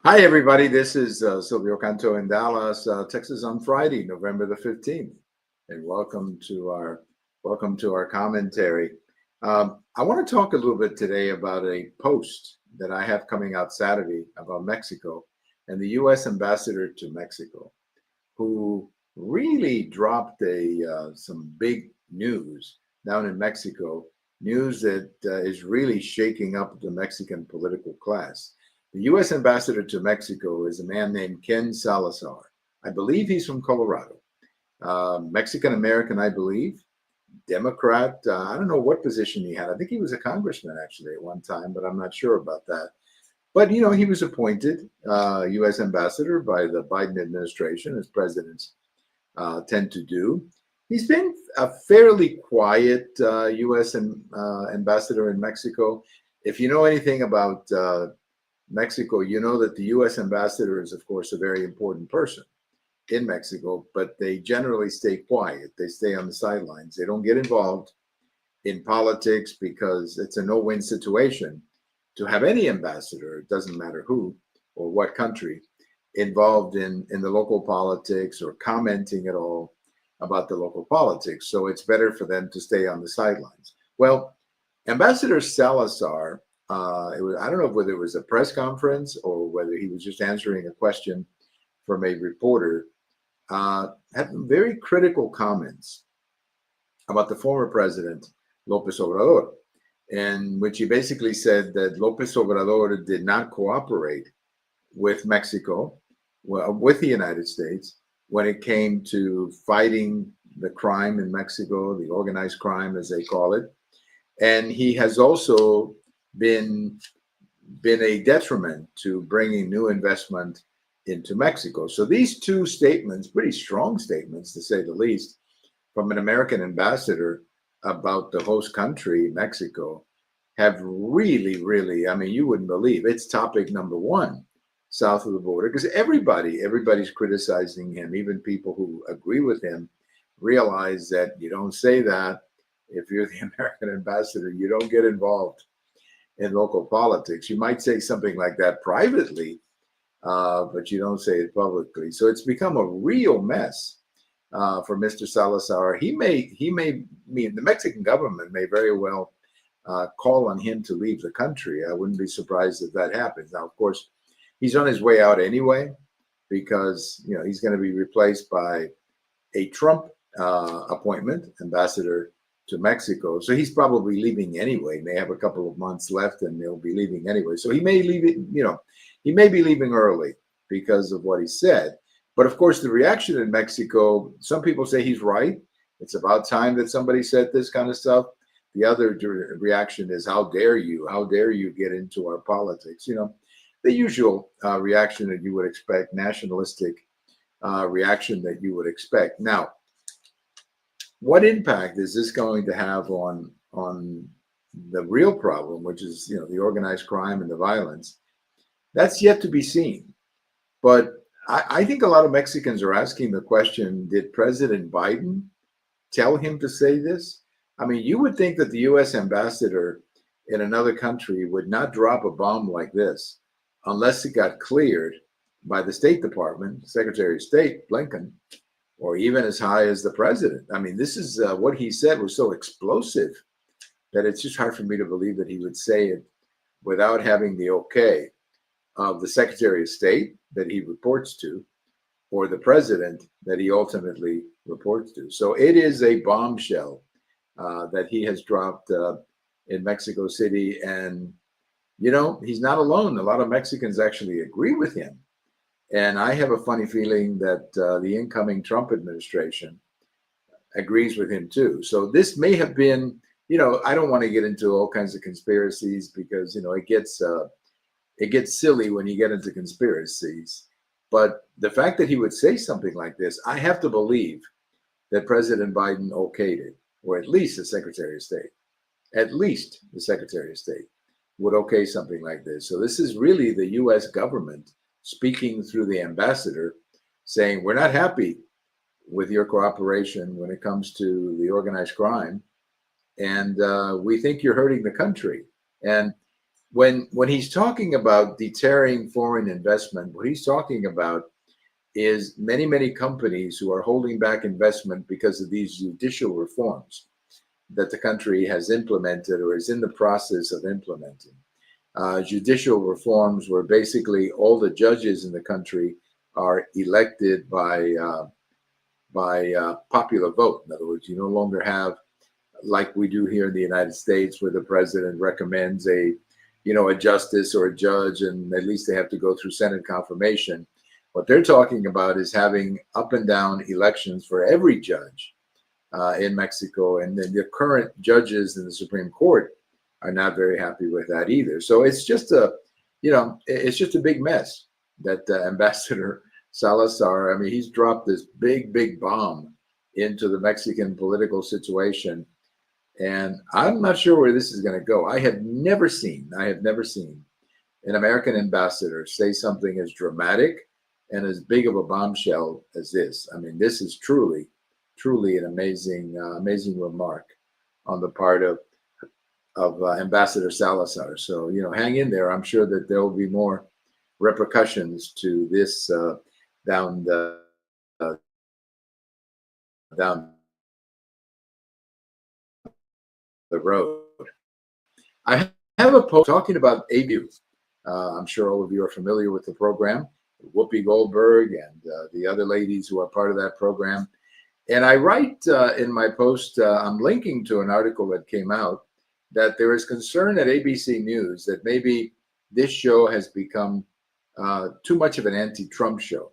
Hi, everybody. This is Silvio Canto in Dallas, Texas, on Friday, November the 15th, and welcome to our commentary. I want to talk a little bit today about a post that I have coming out Saturday about Mexico and the U.S. ambassador to Mexico, who really dropped a some big news down in Mexico, news that is really shaking up the Mexican political class. The U.S. ambassador to Mexico is a man named Ken Salazar. I believe he's from Colorado. Mexican American, I believe. Democrat. I don't know what position he had. I think he was a congressman actually at one time, but I'm not sure about that. But he was appointed U.S. ambassador by the Biden administration, as presidents tend to do. He's been a fairly quiet U.S. Ambassador in Mexico. If you know anything about Mexico, you know that the U.S. ambassador is, of course, a very important person in Mexico, but they generally stay quiet. They stay on the sidelines. They don't get involved in politics because it's a no-win situation to have any ambassador, it doesn't matter who or what country, involved in the local politics or commenting at all about the local politics. So it's better for them to stay on the sidelines. Well, Ambassador Salazar, I don't know whether it was a press conference or whether he was just answering a question from a reporter, had very critical comments about the former president, Lopez Obrador, in which he basically said that Lopez Obrador did not cooperate with Mexico, well, with the United States, when it came to fighting the crime in Mexico, the organized crime, as they call it. And he has also been a detriment to bringing new investment into Mexico. So these two statements, pretty strong statements to say the least, from an American ambassador about the host country, Mexico, have really, I mean, you wouldn't believe it's topic number one south of the border, because everybody's criticizing him. Even people who agree with him realize that you don't say that. If you're the American ambassador, you don't get involved in local politics. You might say something like that privately, but you don't say it publicly. So it's become a real mess for Mr. Salazar. He may mean the Mexican government may very well call on him to leave the country. I wouldn't be surprised if that happens. Now, of course, he's on his way out anyway, because he's going to be replaced by a Trump appointment, ambassador to Mexico. So he's probably leaving anyway. May have a couple of months left, and they'll be leaving anyway. So he may leave it. He may be leaving early because of what he said. But of course, the reaction in Mexico, some people say he's right. It's about time that somebody said this kind of stuff. The other reaction is, how dare you? How dare you get into our politics? The usual reaction that you would expect, nationalistic reaction that you would expect. Now, what impact is this going to have on the real problem, which is the organized crime and the violence? That's yet to be seen. But I think a lot of Mexicans are asking the question, did President Biden tell him to say this? I mean, you would think that the U.S. ambassador in another country would not drop a bomb like this unless it got cleared by the State Department, Secretary of State Blinken, or even as high as the president. I mean, this is what he said was so explosive that it's just hard for me to believe that he would say it without having the okay of the Secretary of State that he reports to, or the president that he ultimately reports to. So it is a bombshell that he has dropped in Mexico City. And, he's not alone. A lot of Mexicans actually agree with him. And I have a funny feeling that the incoming Trump administration agrees with him too. So this may have been, I don't want to get into all kinds of conspiracies because, it gets silly when you get into conspiracies. But the fact that he would say something like this, I have to believe that President Biden okayed it, or at least the Secretary of State. At least the Secretary of State would okay something like this. So this is really the U.S. government speaking through the ambassador, saying, we're not happy with your cooperation when it comes to the organized crime. And we think you're hurting the country. And when he's talking about deterring foreign investment, what he's talking about is many companies who are holding back investment because of these judicial reforms that the country has implemented or is in the process of implementing. Judicial reforms where basically all the judges in the country are elected by popular vote. In other words, you no longer have, like we do here in the United States, where the president recommends a justice or a judge, and at least they have to go through Senate confirmation. What they're talking about is having up and down elections for every judge in Mexico, and then the current judges in the Supreme Court are not very happy with that either. So it's just it's just a big mess that Ambassador Salazar, I mean, he's dropped this big bomb into the Mexican political situation. And I'm not sure where this is going to go. I have never seen an American ambassador say something as dramatic and as big of a bombshell as this. I mean, this is truly an amazing remark on the part of Ambassador Salazar. So, hang in there. I'm sure that there will be more repercussions to this down the road. I have a post talking about ABU. I'm sure all of you are familiar with the program, Whoopi Goldberg and the other ladies who are part of that program. And I write in my post, I'm linking to an article that came out that there is concern at ABC News that maybe this show has become too much of an anti-Trump show.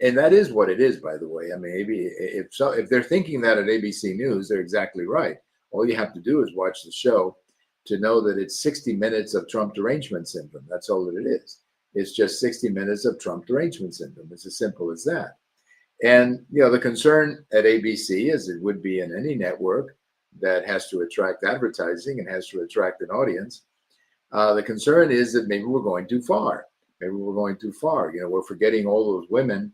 And that is what it is, by the way. I mean, maybe if they're thinking that at ABC News, they're exactly right. All you have to do is watch the show to know that it's 60 minutes of Trump derangement syndrome. That's all that it is. It's just 60 minutes of Trump derangement syndrome. It's as simple as that. And, the concern at ABC, as it would be in any network that has to attract advertising and has to attract an audience, the concern is that maybe we're going too far. Maybe we're going too far. We're forgetting all those women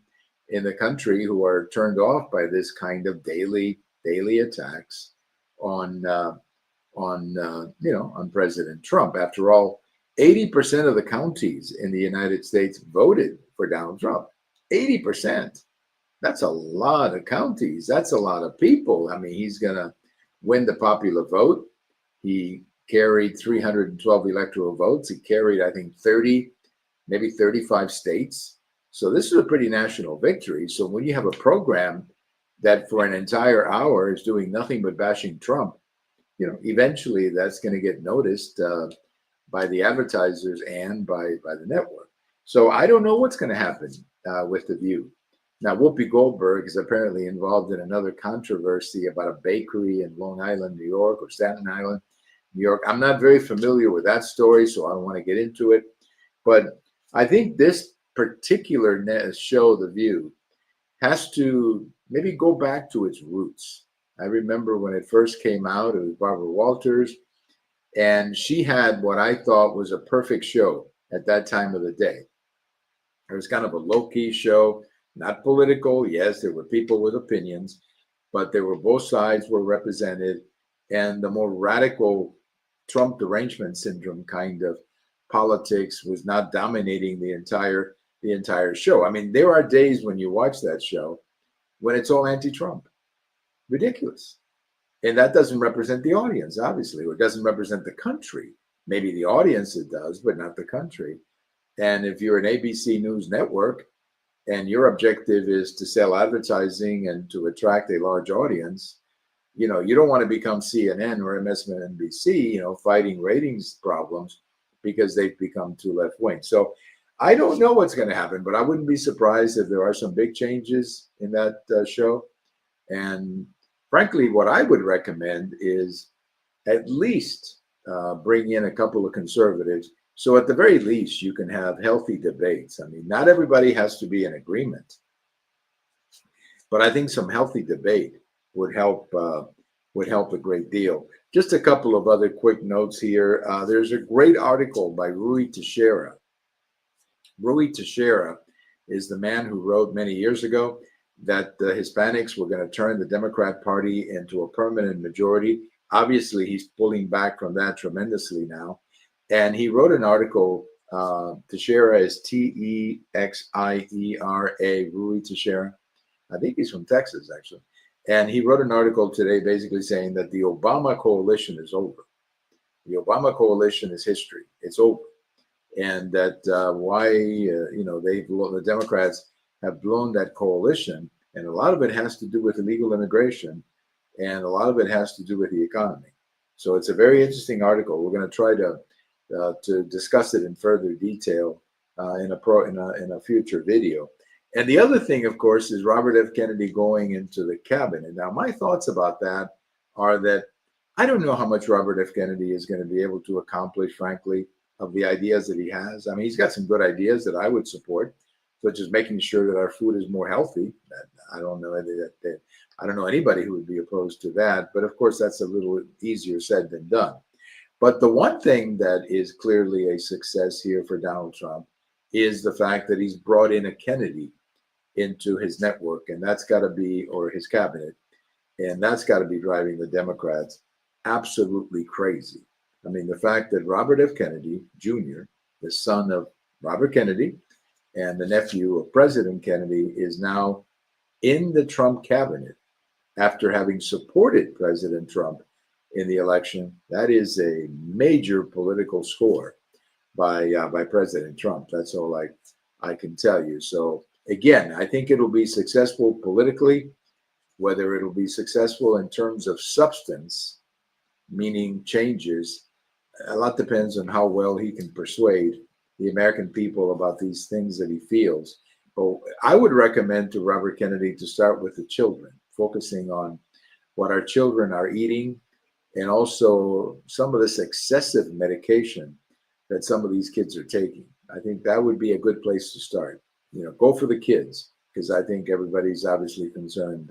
in the country who are turned off by this kind of daily attacks on President Trump. After all, 80% of the counties in the United States voted for Donald Trump. 80%. That's a lot of counties. That's a lot of people. I mean, he's going to win the popular vote. He carried 312 electoral votes. He carried, I think, 30, maybe 35 states. So this is a pretty national victory. So when you have a program that for an entire hour is doing nothing but bashing Trump, eventually that's going to get noticed by the advertisers and by the network. So I don't know what's going to happen with The View. Now, Whoopi Goldberg is apparently involved in another controversy about a bakery in Long Island, New York, or Staten Island, New York. I'm not very familiar with that story, so I don't want to get into it. But I think this particular show, The View, has to maybe go back to its roots. I remember when it first came out, it was Barbara Walters, and she had what I thought was a perfect show at that time of the day. It was kind of a low-key show, not political. Yes, there were people with opinions, but there were both sides were represented, and the more radical Trump derangement syndrome kind of politics was not dominating the entire show. I mean, there are days when you watch that show when it's all anti-Trump. Ridiculous. And that doesn't represent the audience, obviously, or it doesn't represent the country. Maybe the audience it does, but not the country. And if you're an ABC News network and your objective is to sell advertising and to attract a large audience, you don't want to become CNN or MSNBC, fighting ratings problems because they've become too left-wing. So I don't know what's going to happen, but I wouldn't be surprised if there are some big changes in that show. And frankly, what I would recommend is at least bring in a couple of conservatives. So at the very least, you can have healthy debates. I mean, not everybody has to be in agreement, but I think some healthy debate would help a great deal. Just a couple of other quick notes here. There's a great article by Rui Teixeira. Rui Teixeira is the man who wrote many years ago that the Hispanics were going to turn the Democrat Party into a permanent majority. Obviously, he's pulling back from that tremendously now. And he wrote an article, Teixeira is Texiera, Rui Teixeira. I think he's from Texas, actually. And he wrote an article today basically saying that the Obama coalition is over. The Obama coalition is history. It's over. And that why, the Democrats have blown that coalition. And a lot of it has to do with illegal immigration. And a lot of it has to do with the economy. So it's a very interesting article. We're going to try to discuss it in further detail in a future video. And the other thing, of course, is Robert F. Kennedy going into the cabinet. Now, my thoughts about that are that I don't know how much Robert F. Kennedy is going to be able to accomplish, frankly, of the ideas that he has. I mean, he's got some good ideas that I would support, such as making sure that our food is more healthy. I don't know I don't know anybody who would be opposed to that. But of course, that's a little easier said than done. But the one thing that is clearly a success here for Donald Trump is the fact that he's brought in a Kennedy into his network, and that's got to be, or his cabinet, and that's got to be driving the Democrats absolutely crazy. I mean, the fact that Robert F. Kennedy Jr., the son of Robert Kennedy and the nephew of President Kennedy, is now in the Trump cabinet after having supported President Trump in the election, that is a major political score by President Trump. That's all I can tell you. So again, I think it'll be successful politically. Whether it'll be successful in terms of substance, meaning changes, a lot depends on how well he can persuade the American people about these things that he feels. But I would recommend to Robert Kennedy to start with the children, focusing on what our children are eating, and also some of this excessive medication that some of these kids are taking. I think that would be a good place to start. Go for the kids, because I think everybody's obviously concerned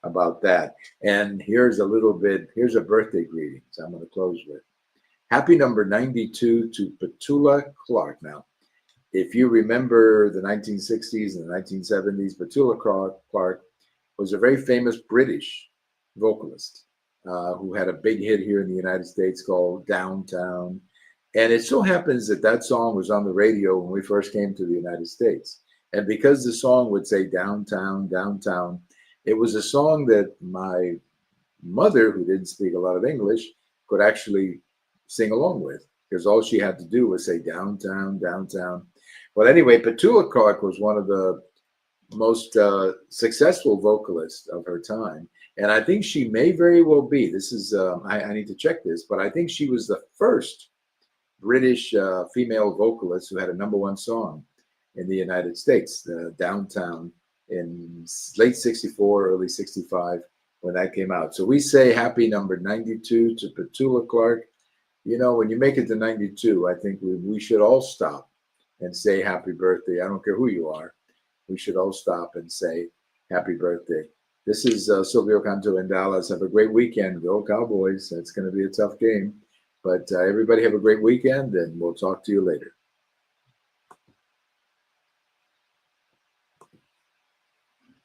about that. And here's a birthday greetings I'm going to close with. Happy number 92 to Petula Clark. Now, if you remember the 1960s and the 1970s, Petula Clark was a very famous British vocalist who had a big hit here in the United States called Downtown. And it so happens that that song was on the radio when we first came to the United States. And because the song would say downtown, downtown, it was a song that my mother, who didn't speak a lot of English, could actually sing along with, because all she had to do was say downtown, downtown. Well, anyway, Petula Clark was one of the most successful vocalists of her time. And I think she may very well be, this is, I need to check this, but I think she was the first British female vocalist who had a #1 song in the United States, Downtown, in late 64, early 65, when that came out. So we say happy number 92 to Petula Clark. When you make it to 92, I think we should all stop and say happy birthday. I don't care who you are. We should all stop and say happy birthday. This is Silvio Canto in Dallas. Have a great weekend. Go Cowboys. That's going to be a tough game. But everybody have a great weekend, and we'll talk to you later.